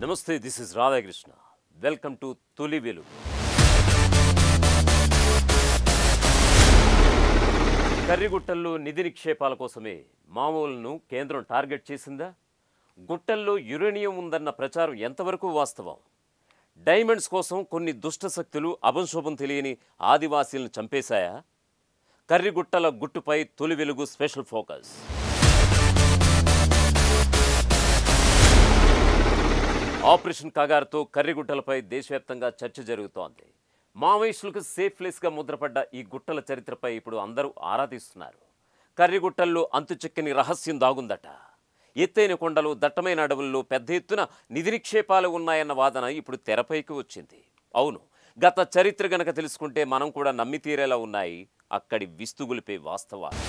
నమస్తే, this is Radhakrishna. Welcome to తొలి వెలుగు. కర్రిగుట్టల్లో నిధి నిక్షేపాల కోసమే మామూలును కేంద్రం టార్గెట్ చేసిందా? గుట్టల్లో యురేనియం ఉందన్న ప్రచారం ఎంతవరకు వాస్తవం? డైమండ్స్ కోసం కొన్ని దుష్టశక్తులు అభంశోభం తెలియని ఆదివాసీలను చంపేశాయా? కర్రిగుట్టల గుట్టుపై తొలి వెలుగు స్పెషల్ ఫోకస్. ఆపరేషన్ కగారుతో కర్రిగుట్టలపై దేశవ్యాప్తంగా చర్చ జరుగుతోంది. మావోయిస్టులకు సేఫ్ ప్లేస్గా ముద్రపడ్డ ఈ గుట్టల చరిత్రపై ఇప్పుడు అందరూ ఆరా తీస్తున్నారు. కర్రిగుట్టల్లో అంతుచిక్కని రహస్యం దాగుందట. ఎత్తైన కొండలు, దట్టమైన అడవుల్లో పెద్ద ఎత్తున నిధి నిక్షేపాలు ఉన్నాయన్న వాదన ఇప్పుడు తెరపైకి వచ్చింది. అవును, గత చరిత్ర గనక తెలుసుకుంటే మనం కూడా నమ్మి తీరేలా ఉన్నాయి అక్కడి విస్తుగులిపే వాస్తవాలు.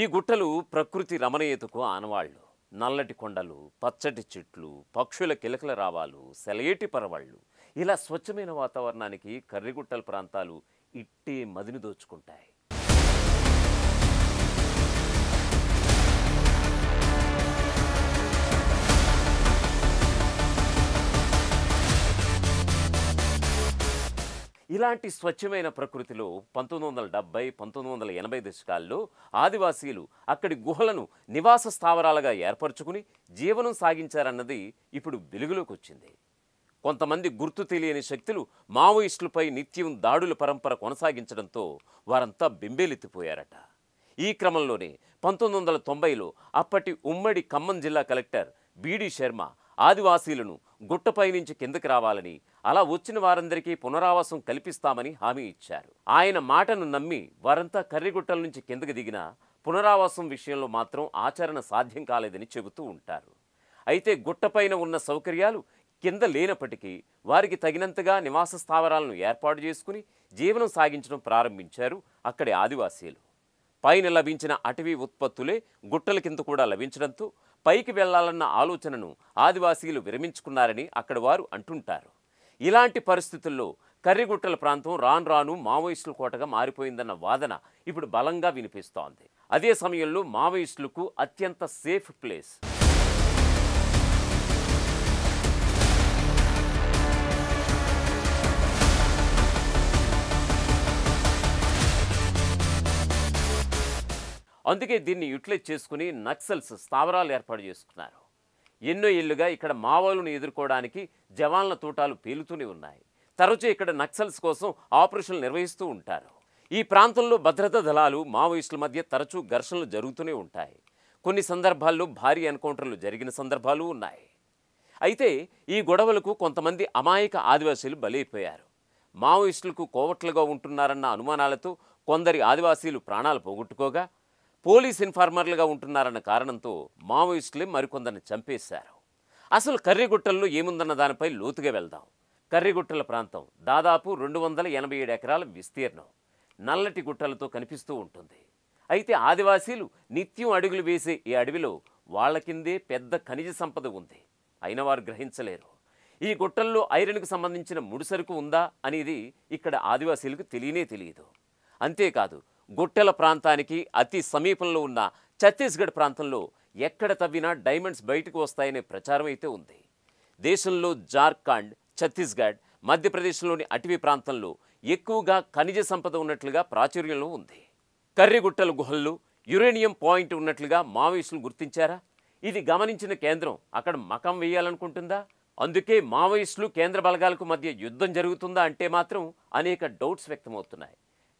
ఈ గుట్టలు ప్రకృతి రమణీయతకు ఆనవాళ్లు. నల్లటి కొండలు, పచ్చటి చెట్లు, పక్షుల కిలకల రావాలు, సెలయేటి పరవళ్ళు, ఇలా స్వచ్ఛమైన వాతావరణానికి కర్రిగుట్టల ప్రాంతాలు ఇట్టే మదిని దోచుకుంటాయి. ఇలాంటి స్వచ్ఛమైన ప్రకృతిలో 1970, 1980 దశకాల్లో ఆదివాసీలు అక్కడి గుహలను నివాస స్థావరాలుగా ఏర్పరచుకుని జీవనం సాగించారన్నది ఇప్పుడు వెలుగులోకి వచ్చింది. కొంతమంది గుర్తు తెలియని శక్తులు మావోయిస్టులపై నిత్యం దాడుల పరంపర కొనసాగించడంతో వారంతా బెంబేలెత్తిపోయారట. ఈ క్రమంలోనే 1990లో అప్పటి ఉమ్మడి ఖమ్మం జిల్లా కలెక్టర్ బిడి శర్మ ఆదివాసీలను గుట్టపై నుంచి కిందకి రావాలని, అలా వచ్చిన వారందరికీ పునరావాసం కల్పిస్తామని హామీ ఇచ్చారు. ఆయన మాటను నమ్మి వారంతా కర్రిగుట్టల నుంచి కిందకి దిగినా పునరావాసం విషయంలో మాత్రం ఆచరణ సాధ్యం కాలేదని చెబుతూ ఉంటారు. అయితే గుట్టపైన ఉన్న సౌకర్యాలు కింద లేనప్పటికీ వారికి తగినంతగా నివాస స్థావరాలను ఏర్పాటు చేసుకుని జీవనం సాగించడం ప్రారంభించారు అక్కడి ఆదివాసీలు. పైన లభించిన అటవీ ఉత్పత్తులే గుట్టల కింద కూడా లభించడంతో పైకి వెళ్లాలన్న ఆలోచనను ఆదివాసీలు విరమించుకున్నారని అక్కడి వారు అంటుంటారు. ఇలాంటి పరిస్థితుల్లో కర్రిగుట్టల ప్రాంతం రాను రాను మావోయిస్టుల కోటగా మారిపోయిందన్న వాదన ఇప్పుడు బలంగా వినిపిస్తోంది. అదే సమయంలో మావోయిస్టులకు అత్యంత సేఫ్ ప్లేస్ అందుకే దీన్ని యూటిలైజ్ చేసుకుని నక్సల్స్ స్థావరాలు ఏర్పాటు చేసుకున్నారు. ఎన్నో ఏళ్లుగా ఇక్కడ మావోలను ఎదుర్కోవడానికి జవాన్ల తూటాలు పేలుతూనే ఉన్నాయి. తరచూ ఇక్కడ నక్సల్స్ కోసం ఆపరేషన్లు నిర్వహిస్తూ ఉంటారు. ఈ ప్రాంతంలో భద్రతా దళాలు మావోయిస్టుల మధ్య తరచూ ఘర్షణలు జరుగుతూనే ఉంటాయి. కొన్ని సందర్భాల్లో భారీ ఎన్కౌంటర్లు జరిగిన సందర్భాలు ఉన్నాయి. అయితే ఈ గొడవలకు కొంతమంది అమాయక ఆదివాసీలు బలైపోయారు. మావోయిస్టులకు కోవట్లుగా ఉంటున్నారన్న అనుమానాలతో కొందరి ఆదివాసీలు ప్రాణాలు పోగొట్టుకోగా, పోలీస్ ఇన్ఫార్మర్లుగా ఉంటున్నారన్న కారణంతో మావోయిస్టులే మరికొందరిని చంపేశారు. అసలు కర్రిగుట్టల్లో ఏముందన్న దానిపై లోతుగా వెళ్దాం. కర్రిగుట్టల ప్రాంతం దాదాపు 287 ఎకరాల విస్తీర్ణం, నల్లటి గుట్టలతో కనిపిస్తూ ఉంటుంది. అయితే ఆదివాసీలు నిత్యం అడుగులు వేసే ఈ అడవిలో వాళ్ల కిందే పెద్ద ఖనిజ సంపద ఉంది. అయిన వారు గ్రహించలేరు. ఈ గుట్టల్లో ఐరన్కు సంబంధించిన ముడిసరుకు ఉందా అనేది ఇక్కడ ఆదివాసీలకు తెలియదు. అంతేకాదు, గుట్టెల ప్రాంతానికి అతి సమీపంలో ఉన్న ఛత్తీస్గఢ్ ప్రాంతంలో ఎక్కడ తవ్వినా డైమండ్స్ బయటకు వస్తాయనే ప్రచారం అయితే ఉంది. దేశంలో జార్ఖండ్, ఛత్తీస్గఢ్, మధ్యప్రదేశ్లోని అటవీ ప్రాంతంలో ఎక్కువగా ఖనిజ సంపద ఉన్నట్లుగా ప్రాచుర్యంలో ఉంది. కర్రిగుట్టల గుహల్లో యురేనియం పాయింట్ ఉన్నట్లుగా మావోయిస్టులు గుర్తించారా? ఇది గమనించిన కేంద్రం అక్కడ మకం వేయాలనుకుంటుందా? అందుకే మావోయిస్టులు కేంద్ర బలగాలకు మధ్య యుద్ధం జరుగుతుందా అంటే మాత్రం అనేక డౌట్స్ వ్యక్తమవుతున్నాయి.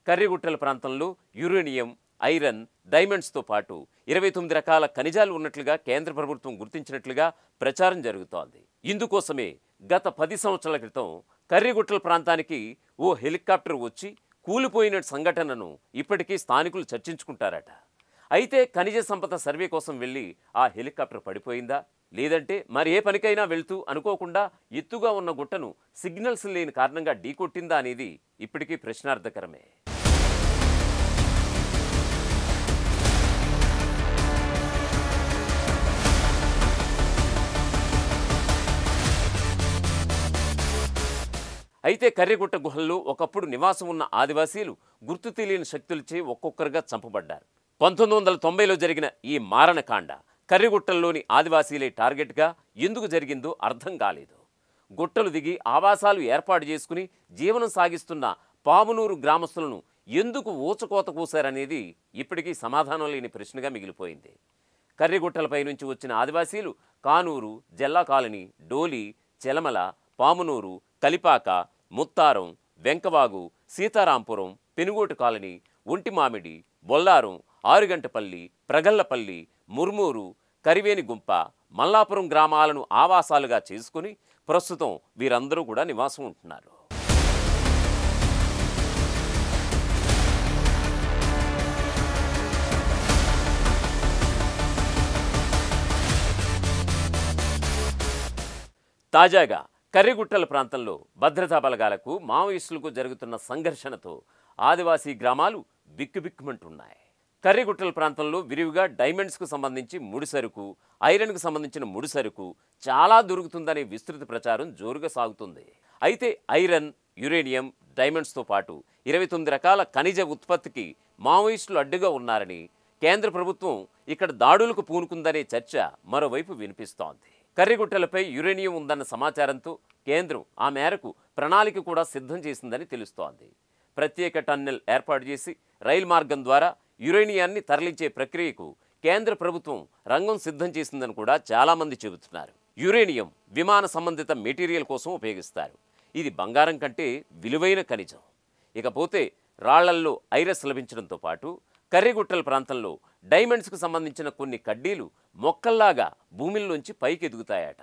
కర్రిగుట్టల ప్రాంతంలో యురేనియం, ఐరన్, డైమండ్స్తో పాటు 29 రకాల ఖనిజాలు ఉన్నట్లుగా కేంద్ర ప్రభుత్వం గుర్తించినట్లుగా ప్రచారం జరుగుతోంది. ఇందుకోసమే గత 10 సంవత్సరాల క్రితం కర్రిగుట్టల ప్రాంతానికి ఓ హెలికాప్టర్ వచ్చి కూలిపోయిన సంఘటనను ఇప్పటికీ స్థానికులు చర్చించుకుంటారట. అయితే ఖనిజ సంపద సర్వే కోసం వెళ్ళి ఆ హెలికాప్టర్ పడిపోయిందా, లేదంటే మరి ఏ పనికైనా వెళ్తూ అనుకోకుండా ఎత్తుగా ఉన్న గుట్టను సిగ్నల్స్ లేని కారణంగా ఢీకొట్టిందా అనేది ఇప్పటికీ ప్రశ్నార్థకరమే. అయితే కర్రిగుట్ట గుహల్లో ఒకప్పుడు నివాసం ఉన్న ఆదివాసీలు గుర్తు తెలియని శక్తులచే ఒక్కొక్కరుగా చంపబడ్డారు. 1990లో జరిగిన ఈ మారణకాండ కర్రిగుట్టల్లోని ఆదివాసీలే టార్గెట్గా ఎందుకు జరిగిందో అర్థం కాలేదు. గుట్టలు దిగి ఆవాసాలు ఏర్పాటు చేసుకుని జీవనం సాగిస్తున్న పామునూరు గ్రామస్తులను ఎందుకు ఊచకోత కూశారనేది ఇప్పటికీ సమాధానం లేని ప్రశ్నగా మిగిలిపోయింది. కర్రిగుట్టలపై నుంచి వచ్చిన ఆదివాసీలు కానూరు, జల్లా కాలనీ, డోలి, చెలమల, పామునూరు, కలిపాక, ముత్తారం, వెంకవాగు, సీతారాంపురం, పెనుగోటు కాలనీ, ఒంటిమామిడి, బొల్లారం, ఆరుగంటపల్లి, ప్రగల్లపల్లి, ముర్మూరు, కరివేనిగుంప, మల్లాపురం గ్రామాలను ఆవాసాలుగా చేసుకుని ప్రస్తుతం వీరందరూ కూడా నివాసం ఉంటున్నారు. తాజాగా కర్రిగుట్టల ప్రాంతంలో భద్రతా బలగాలకు మావోయిస్టులకు జరుగుతున్న సంఘర్షణతో ఆదివాసీ గ్రామాలు బిక్కుబిక్కుమంటున్నాయి. కర్రిగుట్టల ప్రాంతంలో విరివిగా డైమండ్స్కు సంబంధించి ముడిసరుకు, ఐరన్కు సంబంధించిన ముడిసరుకు చాలా దొరుకుతుందనే విస్తృత ప్రచారం జోరుగా సాగుతుంది. అయితే ఐరన్, యురేనియం, డైమండ్స్తో పాటు 29 రకాల ఖనిజ ఉత్పత్తికి మావోయిస్టులు అడ్డుగా ఉన్నారని, కేంద్ర ప్రభుత్వం ఇక్కడ దాడులకు పూనుకుందనే చర్చ మరోవైపు వినిపిస్తోంది. కర్రిగుట్టలపై యురేనియం ఉందన్న సమాచారంతో కేంద్రం ఆ మేరకు ప్రణాళిక కూడా సిద్ధం చేసిందని తెలుస్తోంది. ప్రత్యేక టన్నెల్ ఏర్పాటు చేసి రైలు మార్గం ద్వారా యురేనియాన్ని తరలించే ప్రక్రియకు కేంద్ర ప్రభుత్వం రంగం సిద్ధం చేసిందని కూడా చాలామంది చెబుతున్నారు. యురేనియం విమాన సంబంధిత మెటీరియల్ కోసం ఉపయోగిస్తారు. ఇది బంగారం కంటే విలువైన ఖనిజం. ఇకపోతే రాళ్లల్లో ఐరస్ లభించడంతో పాటు కర్రిగుట్టల ప్రాంతంలో డైమండ్స్కు సంబంధించిన కొన్ని కడ్డీలు మొక్కల్లాగా భూమిలోంచి పైకి ఎదుగుతాయట.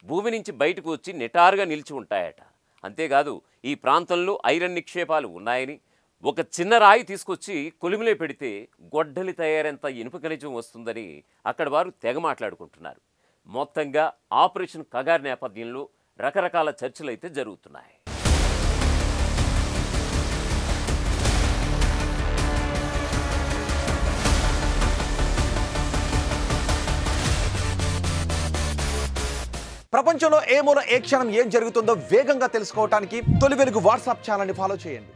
భూమి నుంచి బయటకు వచ్చి నిటారుగా నిలిచి ఉంటాయట. అంతేకాదు ఈ ప్రాంతంలో ఐరన్ నిక్షేపాలు ఉన్నాయని, ఒక చిన్న రాయి తీసుకొచ్చి కొలిమిలో పెడితే గొడ్డలి తయారంత ఇనుప ఖనిజం వస్తుందని అక్కడ వారు తెగ మాట్లాడుకుంటున్నారు. మొత్తంగా ఆపరేషన్ కగార్ నేపథ్యంలో రకరకాల చర్చలైతే జరుగుతున్నాయి. ప్రపంచంలో ఏ మూల ఏ క్షణం ఏం జరుగుతుందో వేగంగా తెలుసుకోవడానికి తొలి వెలుగు వాట్సాప్ ఛానల్ని ఫాలో చేయండి.